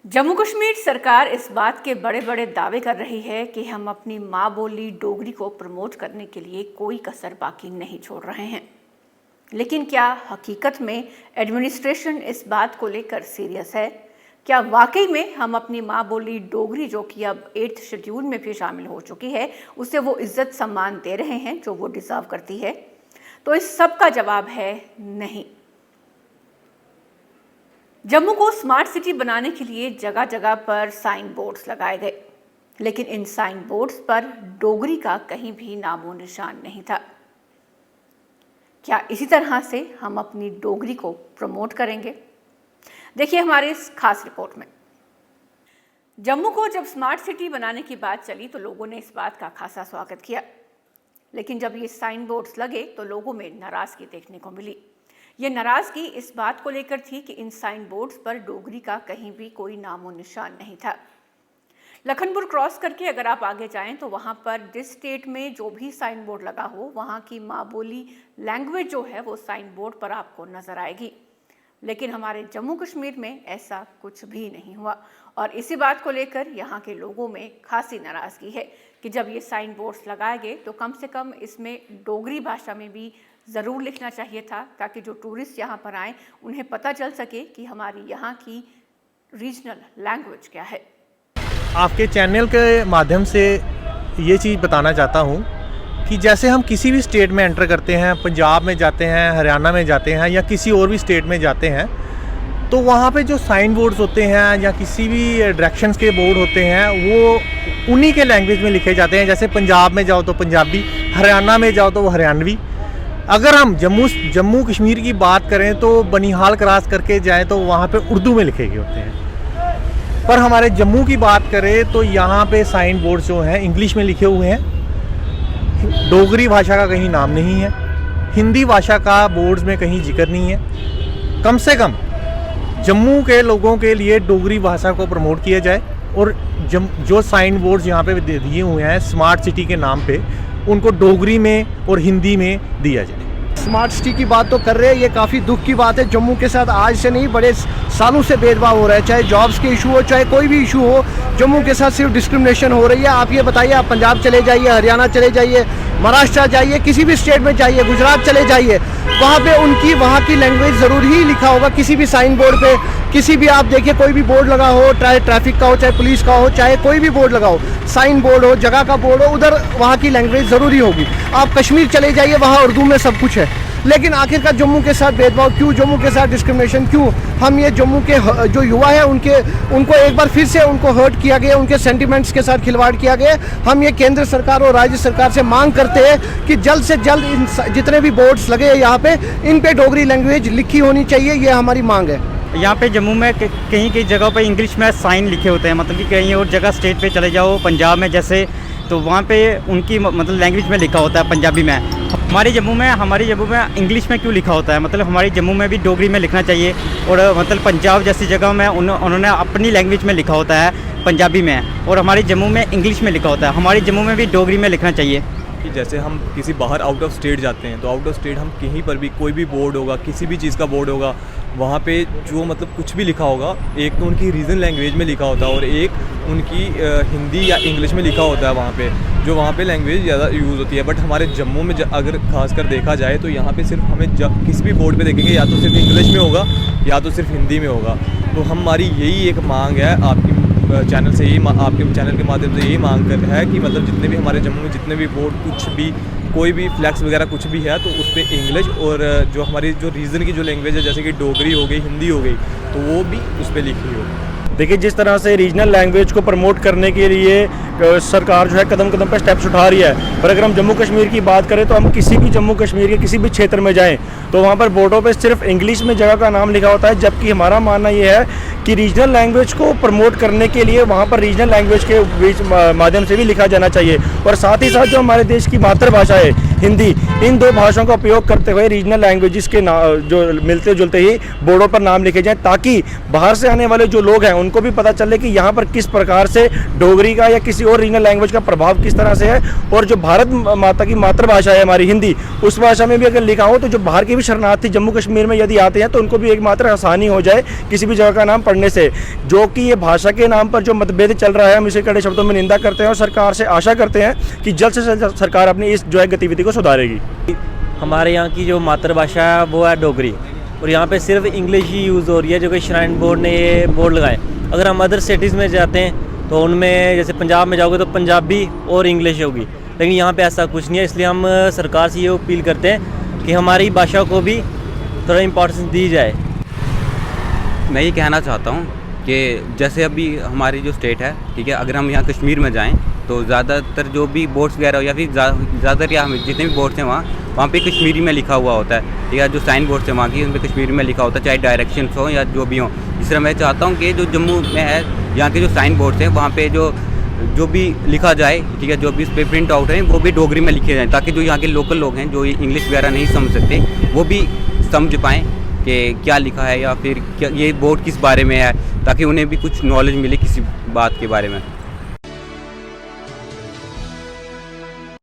जम्मू कश्मीर सरकार इस बात के बड़े बड़े दावे कर रही है कि हम अपनी माँ बोली डोगरी को प्रमोट करने के लिए कोई कसर बाकी नहीं छोड़ रहे हैं। लेकिन क्या हकीकत में एडमिनिस्ट्रेशन इस बात को लेकर सीरियस है? क्या वाकई में हम अपनी माँ बोली डोगरी, जो कि अब 8th शेड्यूल में भी शामिल हो चुकी है, उसे वो इज्जत सम्मान दे रहे हैं जो वो डिजर्व करती है? तो इस सब का जवाब है नहीं। जम्मू को स्मार्ट सिटी बनाने के लिए जगह जगह पर साइन बोर्ड्स लगाए गए, लेकिन इन साइन बोर्ड्स पर डोगरी का कहीं भी नामो निशान नहीं था। क्या इसी तरह से हम अपनी डोगरी को प्रमोट करेंगे? देखिए हमारी इस खास रिपोर्ट में। जम्मू को जब स्मार्ट सिटी बनाने की बात चली तो लोगों ने इस बात का खासा स्वागत किया, लेकिन जब ये साइन बोर्ड्स लगे तो लोगों में नाराजगी देखने को मिली। ये नाराजगी इस बात को लेकर थी कि इन साइन बोर्ड्स पर डोगरी का कहीं भी कोई नामो निशान नहीं था। लखनपुर क्रॉस करके अगर आप आगे जाएं तो वहां पर जिस स्टेट में जो भी साइन बोर्ड लगा हो, वहां की माँ बोली लैंग्वेज जो है वो साइन बोर्ड पर आपको नजर आएगी। लेकिन हमारे जम्मू कश्मीर में ऐसा कुछ भी नहीं हुआ, और इसी बात को लेकर यहाँ के लोगों में खासी नाराजगी है कि जब ये साइन बोर्ड्स लगाए गए तो कम से कम इसमें डोगरी भाषा में भी ज़रूर लिखना चाहिए था, ताकि जो टूरिस्ट यहाँ पर आएँ उन्हें पता चल सके कि हमारी यहाँ की रीजनल लैंग्वेज क्या है। आपके चैनल के माध्यम से ये चीज़ बताना चाहता हूँ कि जैसे हम किसी भी स्टेट में एंटर करते हैं, पंजाब में जाते हैं, हरियाणा में जाते हैं या किसी और भी स्टेट में जाते हैं, तो वहाँ पे जो साइन बोर्ड्स होते हैं या किसी भी डायरेक्शंस के बोर्ड होते हैं वो उन्हीं के लैंग्वेज में लिखे जाते हैं। जैसे पंजाब में जाओ तो पंजाबी, हरियाणा में जाओ तो वो हरियाणवी। अगर हम जम्मू कश्मीर की बात करें तो बनिहाल क्रॉस करके जाएं तो वहाँ पे उर्दू में लिखे गए होते हैं। पर हमारे जम्मू की बात करें तो यहाँ पे साइन बोर्ड जो हैं इंग्लिश में लिखे हुए हैं। डोगरी भाषा का कहीं नाम नहीं है, हिंदी भाषा का बोर्ड्स में कहीं जिक्र नहीं है। कम से कम जम्मू के लोगों के लिए डोगरी भाषा को प्रमोट किया जाए, और जो साइन बोर्ड्स यहाँ पे दिए हुए हैं स्मार्ट सिटी के नाम पे, उनको डोगरी में और हिंदी में दिया जाए। स्मार्ट सिटी की बात तो कर रहे हैं, ये काफ़ी दुख की बात है। जम्मू के साथ आज से नहीं, बड़े सालों से भेदभाव हो रहा है, चाहे जॉब्स के इशू हो, चाहे कोई भी इशू हो, जम्मू के साथ सिर्फ डिस्क्रिमिनेशन हो रही है। आप ये बताइए, आप पंजाब चले जाइए, हरियाणा चले जाइए, महाराष्ट्र जाइए, किसी भी स्टेट में जाइए, गुजरात चले जाइए, वहाँ पे उनकी वहाँ की लैंग्वेज ज़रूर ही लिखा होगा किसी भी साइन बोर्ड पे। किसी भी आप देखिए, कोई भी बोर्ड लगा हो, चाहे ट्रैफिक का हो, चाहे पुलिस का हो, चाहे कोई भी बोर्ड लगा हो, साइन बोर्ड हो, जगह का बोर्ड हो, उधर वहाँ की लैंग्वेज ज़रूरी होगी। आप कश्मीर चले जाइए, वहाँ उर्दू में सब कुछ है। लेकिन आखिरकार जम्मू के साथ भेदभाव क्यों, जम्मू के साथ डिस्क्रिमिनेशन क्यों? हम ये जम्मू के जो युवा हैं उनको एक बार फिर से उनको हर्ट किया गया, उनके सेंटिमेंट्स के साथ खिलवाड़ किया गया। हम ये केंद्र सरकार और राज्य सरकार से मांग करते हैं कि जल्द से जल्द इन जितने भी बोर्ड्स लगे हैं यहाँ पे, इन पे डोगरी लैंग्वेज लिखी होनी चाहिए, ये हमारी मांग है। यहाँ पे जम्मू में कहीं कहीं जगहों पे इंग्लिश में साइन लिखे होते हैं, मतलब कि कहीं और जगह स्टेट पे चले जाओ, पंजाब में जैसे, तो वहाँ पे उनकी मतलब लैंग्वेज में लिखा होता है पंजाबी में। हमारे जम्मू में इंग्लिश में क्यों लिखा होता है? मतलब हमारी जम्मू में भी डोगरी में लिखना चाहिए, और मतलब पंजाब जैसी जगह में उन्होंने अपनी लैंग्वेज में लिखा होता है पंजाबी में, और हमारे जम्मू में इंग्लिश में लिखा होता है। हमारे जम्मू में भी डोगरी में लिखना चाहिए। कि जैसे हम किसी बाहर आउट ऑफ स्टेट जाते हैं तो आउट ऑफ स्टेट हम कहीं पर भी कोई भी बोर्ड होगा, किसी भी चीज़ का बोर्ड होगा, वहाँ पे जो मतलब कुछ भी लिखा होगा, एक तो उनकी रीजन लैंग्वेज में लिखा होता है और एक उनकी हिंदी या इंग्लिश में लिखा होता है वहाँ पे, जो वहाँ पे लैंग्वेज ज़्यादा यूज़ होती है। बट हमारे जम्मू में अगर खासकर देखा जाए तो यहाँ पे सिर्फ हमें किसी भी बोर्ड पे देखेंगे या तो सिर्फ इंग्लिश में होगा या तो सिर्फ हिंदी में होगा। तो हमारी यही एक मांग है आपकी चैनल से, आपके चैनल के माध्यम से यही मांग कर है कि मतलब जितने भी हमारे जम्मू में जितने भी बोर्ड कुछ भी कोई भी फ्लैक्स वगैरह कुछ भी है तो उस पर इंग्लिश और जो हमारी जो रीजन की जो लैंग्वेज है जैसे कि डोगरी हो गई, हिंदी हो गई, तो वो भी उस पर लिखी हो। देखिए, जिस तरह से रीजनल लैंग्वेज को प्रमोट करने के लिए सरकार जो है कदम कदम पर स्टेप्स उठा रही है, पर अगर हम जम्मू कश्मीर की बात करें तो हम किसी भी जम्मू कश्मीर के किसी भी क्षेत्र में जाएं तो वहाँ पर बोर्डों पे सिर्फ इंग्लिश में जगह का नाम लिखा होता है। जबकि हमारा मानना ये है कि रीजनल लैंग्वेज को प्रमोट करने के लिए वहाँ पर रीजनल लैंग्वेज के बीच माध्यम से भी लिखा जाना चाहिए। और साथ ही साथ जो हमारे देश की मातृभाषा है हिंदी, इन 2 भाषाओं का उपयोग करते हुए रीजनल लैंग्वेजेस के जो मिलते जुलते ही बोर्डों पर नाम लिखे जाएं, ताकि बाहर से आने वाले जो लोग हैं उनको भी पता चले कि यहाँ पर किस प्रकार से डोगरी का या किसी और रीजनल लैंग्वेज का प्रभाव किस तरह से है। और जो भारत माता की मातृभाषा है हमारी हिंदी, उस भाषा में भी अगर लिखा हो तो जो बाहर के भी शरणार्थी जम्मू कश्मीर में यदि आते हैं तो उनको भी एक मात्र आसानी हो जाए किसी भी जगह का नाम पढ़ने से। जो कि ये भाषा के नाम पर जो मतभेद चल रहा है, हम इसे कड़े शब्दों में निंदा करते हैं और सरकार से आशा करते हैं कि जल्द से जल्द सरकार अपनी इस जो है गतिविधि को सुधारेगी। हमारे यहाँ की जो मातृभाषा है वो है डोगरी, और यहाँ पे सिर्फ इंग्लिश ही यूज़ हो रही है, जो कि श्राइन बोर्ड ने ये बोर्ड लगाए। अगर हम अदर सिटीज़ में जाते हैं तो उनमें जैसे पंजाब में जाओगे तो पंजाबी और इंग्लिश होगी, लेकिन यहाँ पे ऐसा कुछ नहीं है। इसलिए हम सरकार से ये अपील करते हैं कि हमारी भाषा को भी थोड़ा इम्पोर्टेंस दी जाए। मैं ये कहना चाहता हूँ कि जैसे अभी हमारी जो स्टेट है, ठीक है, अगर हम यहाँ कश्मीर में जाएं तो ज़्यादातर जो भी बोर्ड्स वगैरह हो या फिर ज़्यादातर या हम जितने भी बोर्ड्स हैं वहाँ पे कश्मीरी में लिखा हुआ होता है, ठीक है। जो साइन बोर्ड्स हैं वहाँ की उन पर कश्मीरी में लिखा होता है, चाहे डायरेक्शंस हो या जो भी हो। इस तरह मैं चाहता हूँ कि जो जम्मू में है यहाँ के जो साइन बोर्ड्स हैं वहाँ पे जो भी लिखा जाए, ठीक है, जो भी इस पर प्रिंट आउट है वो भी डोगरी में लिखे जाएँ, ताकि जो यहाँ के लोकल लोग हैं जो इंग्लिश वगैरह नहीं समझ सकते वो भी समझ पाएँ कि क्या लिखा है या फिर क्या ये बोर्ड किस बारे में है, ताकि उन्हें भी कुछ नॉलेज मिले किसी बात के बारे में।